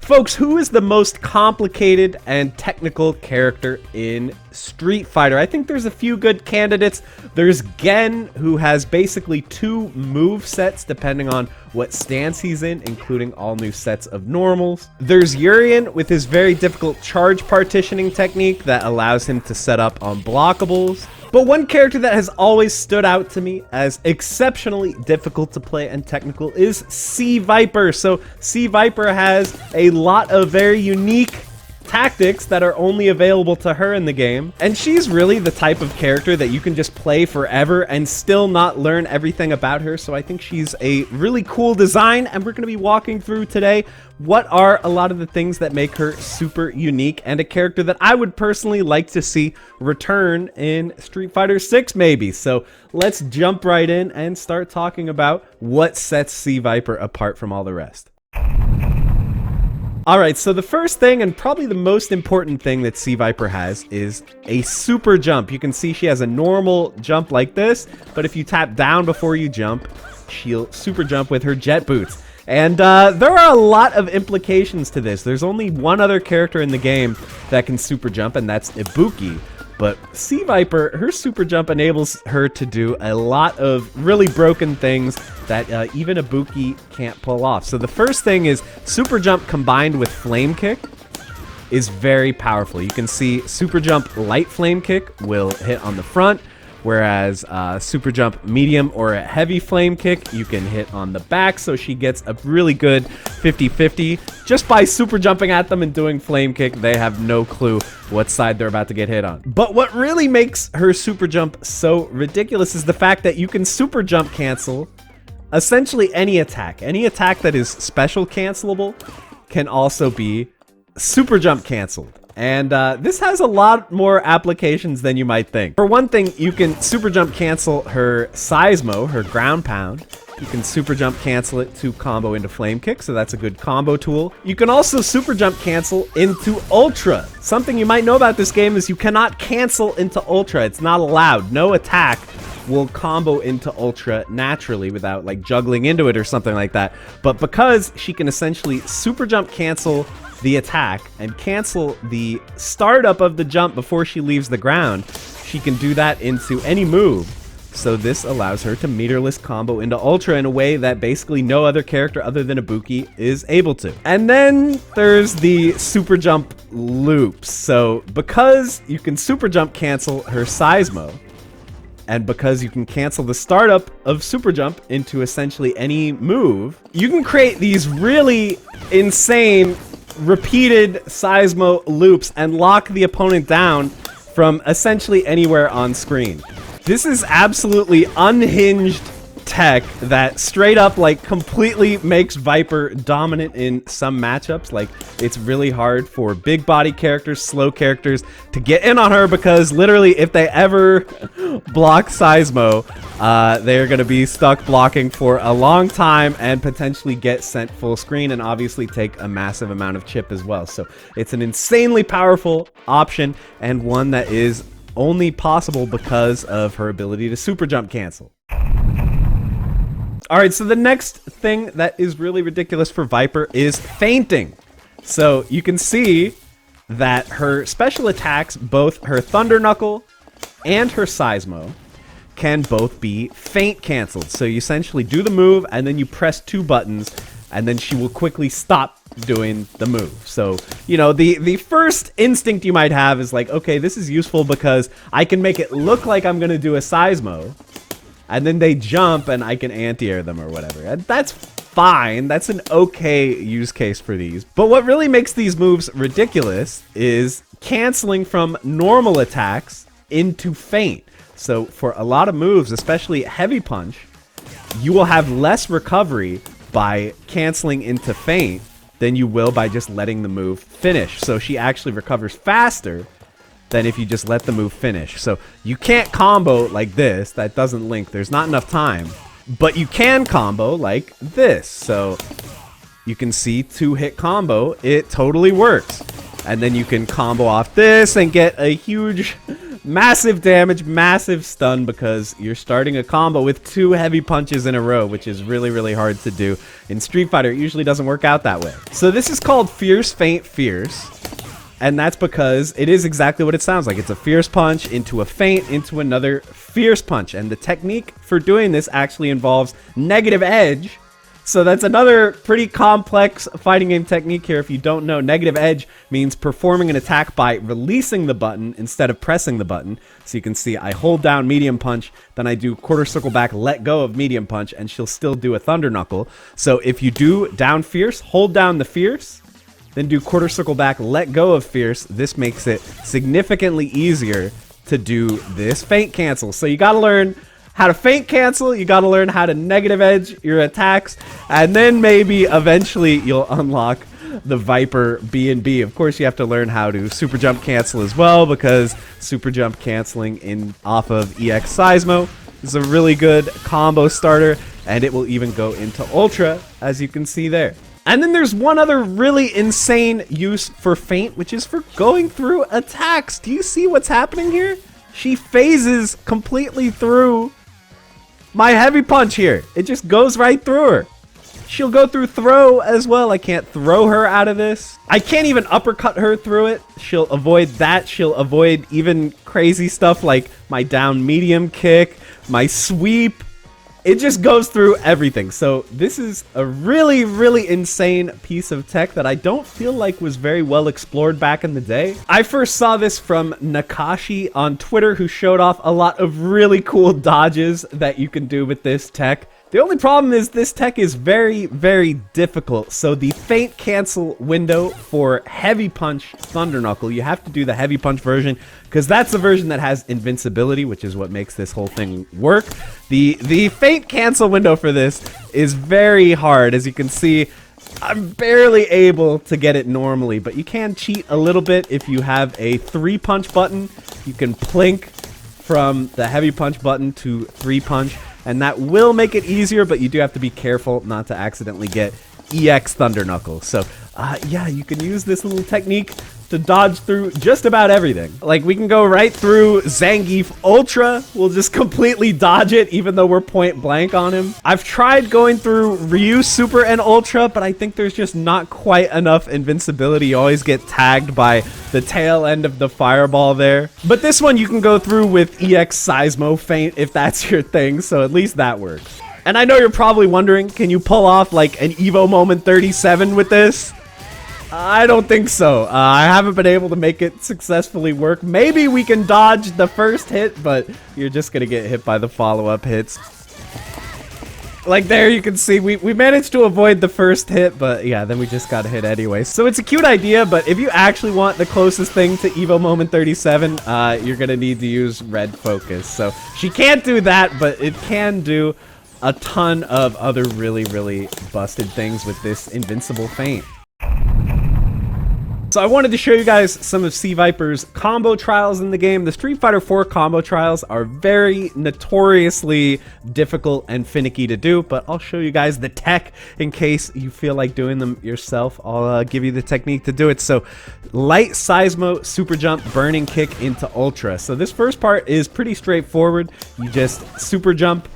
Folks, who is the most complicated and technical character in Street Fighter? I think there's a few good candidates. There's Gen, who has basically 2 move sets depending on what stance he's in, including all new sets of normals. There's Urien with his very difficult charge partitioning technique that allows him to set up unblockables. But one character that has always stood out to me as exceptionally difficult to play and technical is Sea Viper. So Sea Viper has a lot of very unique tactics that are only available to her in the game. And she's really the type of character that you can just play forever and still not learn everything about her. So I think she's a really cool design, and we're going to be walking through today what are a lot of the things that make her super unique and a character that I would personally like to see return in Street Fighter 6 maybe. So let's jump right in and start talking about what sets Sea Viper apart from all the rest. Alright, so the first thing, and probably the most important thing that Sea Viper has, is a super jump. You can see she has a normal jump like this, but if you tap down before you jump, she'll super jump with her jet boots. And there are a lot of implications to this. There's only one other character in the game that can super jump, and that's Ibuki. But Sea Viper, her super jump enables her to do a lot of really broken things that even Ibuki can't pull off. So the first thing is super jump combined with flame kick is very powerful. You can see super jump light flame kick will hit on the front, whereas super jump medium or a heavy flame kick you can hit on the back. So she gets a really good 50-50 just by super jumping at them and doing flame kick. They have no clue what side they're about to get hit on. But what really makes her super jump so ridiculous is the fact that you can super jump cancel essentially any attack. Any attack that is special cancelable can also be super jump canceled. And this has a lot more applications than you might think. For one thing, you can super jump cancel her Seismo, her ground pound. You can super jump cancel it to combo into flame kick, so that's a good combo tool. You can also super jump cancel into Ultra. Something you might know about this game is you cannot cancel into Ultra. It's not allowed. No attack will combo into Ultra naturally without like juggling into it or something like that. But because she can essentially super jump cancel the attack and cancel the startup of the jump before she leaves the ground, she can do that into any move. So this allows her to meterless combo into Ultra in a way that basically no other character other than Ibuki is able to. And then there's the super jump loops. So because you can super jump cancel her Seismo, and because you can cancel the startup of super jump into essentially any move, you can create these really insane repeated Seismo loops and lock the opponent down from essentially anywhere on screen. This is absolutely unhinged tech that straight up like completely makes Viper dominant in some matchups. Like, it's really hard for big body characters, slow characters to get in on her, because literally if they ever block Seismo, they're going to be stuck blocking for a long time and potentially get sent full screen and obviously take a massive amount of chip as well. So it's an insanely powerful option, and one that is only possible because of her ability to super jump cancel. Alright, so the next thing that is really ridiculous for Viper is feinting. So you can see that her special attacks, both her Thunder Knuckle and her Seismo, can both be feint canceled. So you essentially do the move and then you press 2 buttons and then she will quickly stop doing the move. So, you know, the first instinct you might have is like, okay, this is useful because I can make it look like I'm going to do a Seismo, and then they jump and I can anti-air them or whatever. And that's fine. That's an okay use case for these. But what really makes these moves ridiculous is canceling from normal attacks into feint. So for a lot of moves, especially heavy punch, you will have less recovery by canceling into feint than you will by just letting the move finish. So she actually recovers faster than if you just let the move finish. So you can't combo like this. That doesn't link. There's not enough time. But you can combo like this. So you can see 2-hit combo. It totally works. And then you can combo off this and get a huge Massive damage, massive stun, because you're starting a combo with 2 heavy punches in a row, which is really, really hard to do. In Street Fighter, it usually doesn't work out that way. So this is called Fierce Feint Fierce. And that's because it is exactly what it sounds like. It's a fierce punch into a feint into another fierce punch. And the technique for doing this actually involves negative edge. So that's another pretty complex fighting game technique here. If you don't know, negative edge means performing an attack by releasing the button instead of pressing the button. So you can see I hold down medium punch, then I do quarter circle back, let go of medium punch, and she'll still do a thunder knuckle. So if you do down fierce, hold down the fierce, then do quarter circle back, let go of fierce. This makes it significantly easier to do this feint cancel. So you gotta learn how to feint cancel, you gotta learn how to negative edge your attacks, and then maybe eventually you'll unlock the Viper B&B. Of course, you have to learn how to super jump cancel as well, because super jump canceling off of EX Seismo is a really good combo starter, and it will even go into Ultra, as you can see there. And then there's one other really insane use for feint, which is for going through attacks. Do you see what's happening here? She phases completely through my heavy punch here. It just goes right through her. She'll go through throw as well. I can't throw her out of this. I can't even uppercut her through it. She'll avoid that. She'll avoid even crazy stuff like my down medium kick, my sweep. It just goes through everything. So this is a really, really insane piece of tech that I don't feel like was very well explored back in the day. I first saw this from Nakashi on Twitter, who showed off a lot of really cool dodges that you can do with this tech. The only problem is this tech is very, very difficult. So the feint cancel window for heavy punch thunder knuckle, you have to do the heavy punch version, because that's the version that has invincibility, which is what makes this whole thing work. The feint cancel window for this is very hard. As you can see, I'm barely able to get it normally, but you can cheat a little bit if you have a 3-punch button. You can plink from the heavy punch button to 3-punch, and that will make it easier, but you do have to be careful not to accidentally get EX Thunder Knuckle. So, yeah, you can use this little technique to dodge through just about everything. Like, we can go right through Zangief Ultra. We'll just completely dodge it, even though we're point blank on him. I've tried going through Ryu Super and Ultra, but I think there's just not quite enough invincibility. You always get tagged by the tail end of the fireball there. But this one you can go through with EX Seismo feint if that's your thing, so at least that works. And I know you're probably wondering, can you pull off like an Evo Moment 37 with this? I don't think so. I haven't been able to make it successfully work. Maybe we can dodge the first hit, but you're just gonna get hit by the follow-up hits. Like there, you can see we managed to avoid the first hit, but yeah, then we just got hit anyway. So it's a cute idea, but if you actually want the closest thing to Evo Moment 37, you're gonna need to use red focus. So she can't do that, but it can do a ton of other really, really busted things with this invincible feint. So I wanted to show you guys some of C-Viper's combo trials in the game. The Street Fighter 4 combo trials are very notoriously difficult and finicky to do, but I'll show you guys the tech in case you feel like doing them yourself. I'll give you the technique to do it. So light Seismo super jump burning kick into Ultra. So this first part is pretty straightforward. You just super jump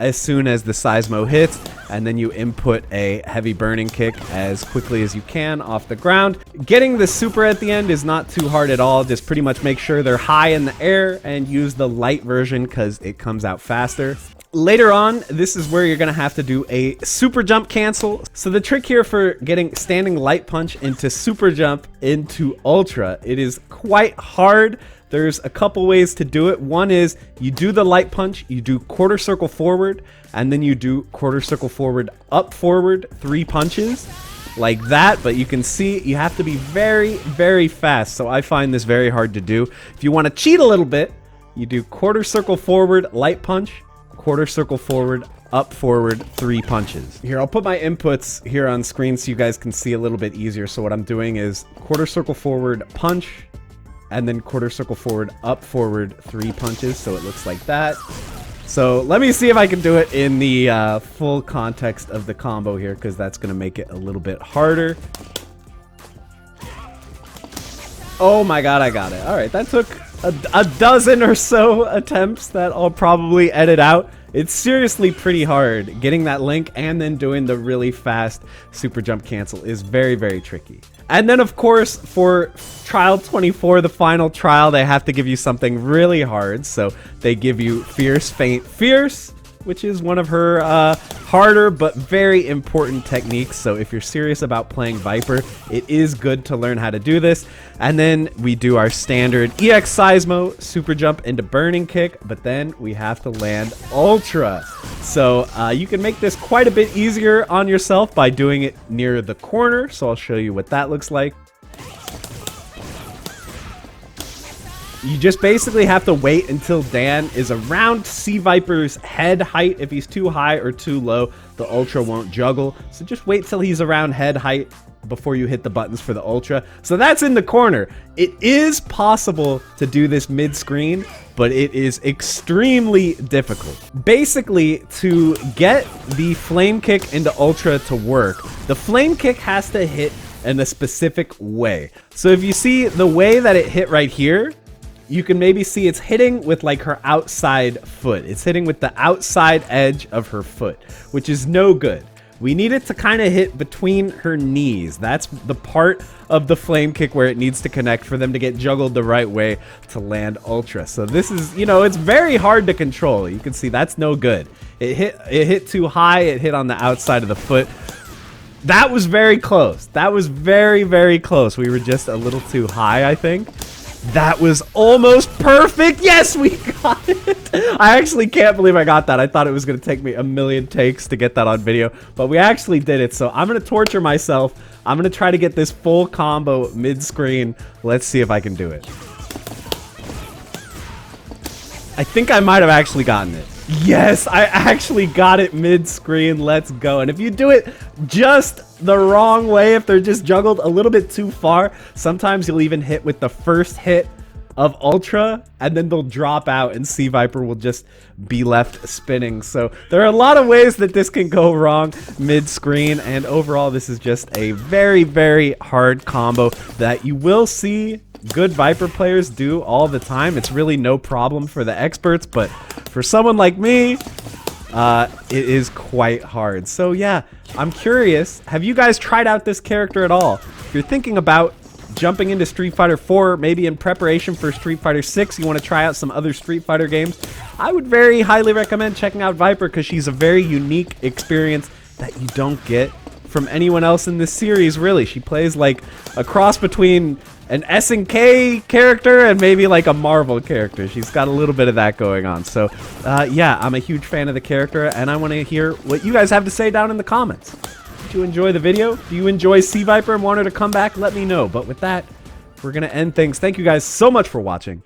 as soon as the Seismo hits, and then you input a heavy burning kick as quickly as you can off the ground. Getting the super at the end is not too hard at all. Just pretty much make sure they're high in the air and use the light version because it comes out faster. Later on, this is where you're gonna have to do a super jump cancel. So the trick here for getting standing light punch into super jump into Ultra, it is quite hard. There's a couple ways to do it. One is you do the light punch, you do quarter circle forward, and then you do quarter circle forward, up forward, 3 punches like that. But you can see you have to be very, very fast. So I find this very hard to do. If you want to cheat a little bit, you do quarter circle forward, light punch, quarter circle forward, up forward, 3 punches. Here, I'll put my inputs here on screen so you guys can see a little bit easier. So what I'm doing is quarter circle forward, punch, and then quarter circle forward, up forward, 3 punches, so it looks like that. So let me see if I can do it in the full context of the combo here, because that's going to make it a little bit harder. Oh my god, I got it. Alright, that took a dozen or so attempts that I'll probably edit out. It's seriously pretty hard. Getting that link and then doing the really fast super jump cancel is very, very tricky. And then, of course, for trial 24, the final trial, they have to give you something really hard. So they give you Fierce Feint Fierce, which is one of her harder but very important techniques. So if you're serious about playing Viper, it is good to learn how to do this. And then we do our standard EX Seismo, super jump into burning kick, but then we have to land Ultra. So you can make this quite a bit easier on yourself by doing it near the corner. So I'll show you what that looks like. You just basically have to wait until Dan is around Sea Viper's head height. If he's too high or too low, the Ultra won't juggle. So just wait till he's around head height before you hit the buttons for the Ultra. So that's in the corner. It is possible to do this mid-screen, but it is extremely difficult. Basically, to get the flame kick into Ultra to work, the flame kick has to hit in a specific way. So if you see the way that it hit right here, you can maybe see it's hitting with like her outside foot. It's hitting with the outside edge of her foot, which is no good. We need it to kind of hit between her knees. That's the part of the flame kick where it needs to connect for them to get juggled the right way to land Ultra. So this is, you know, it's very hard to control. You can see that's no good. It hit too high. It hit on the outside of the foot. That was very close. That was very, very close. We were just a little too high, I think. That was almost perfect. Yes, we got it. I actually can't believe I got that. I thought it was going to take me a million takes to get that on video, but we actually did it. So I'm going to torture myself. I'm going to try to get this full combo mid-screen. Let's see if I can do it. I think I might have actually gotten it. Yes, I actually got it mid-screen. Let's go. And if you do it just the wrong way, if they're just juggled a little bit too far, sometimes you'll even hit with the first hit of Ultra, and then they'll drop out and Sea Viper will just be left spinning. So there are a lot of ways that this can go wrong mid-screen, and overall this is just a very, very hard combo that you will see good Viper players do all the time. It's really no problem for the experts, but for someone like me, it is quite hard. So yeah, I'm curious, have you guys tried out this character at all? If you're thinking about jumping into Street Fighter 4, maybe in preparation for Street Fighter 6, you want to try out some other Street Fighter games, I would very highly recommend checking out Viper because she's a very unique experience that you don't get from anyone else in this series, really. She plays like a cross between an SNK character and maybe like a Marvel character. She's got a little bit of that going on. So yeah, I'm a huge fan of the character, and I want to hear what you guys have to say down in the comments. Did you enjoy the video? Do you enjoy Sea Viper and want her to come back? Let me know. But with that, we're going to end things. Thank you guys so much for watching,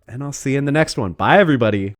and I'll see you in the next one. Bye, everybody.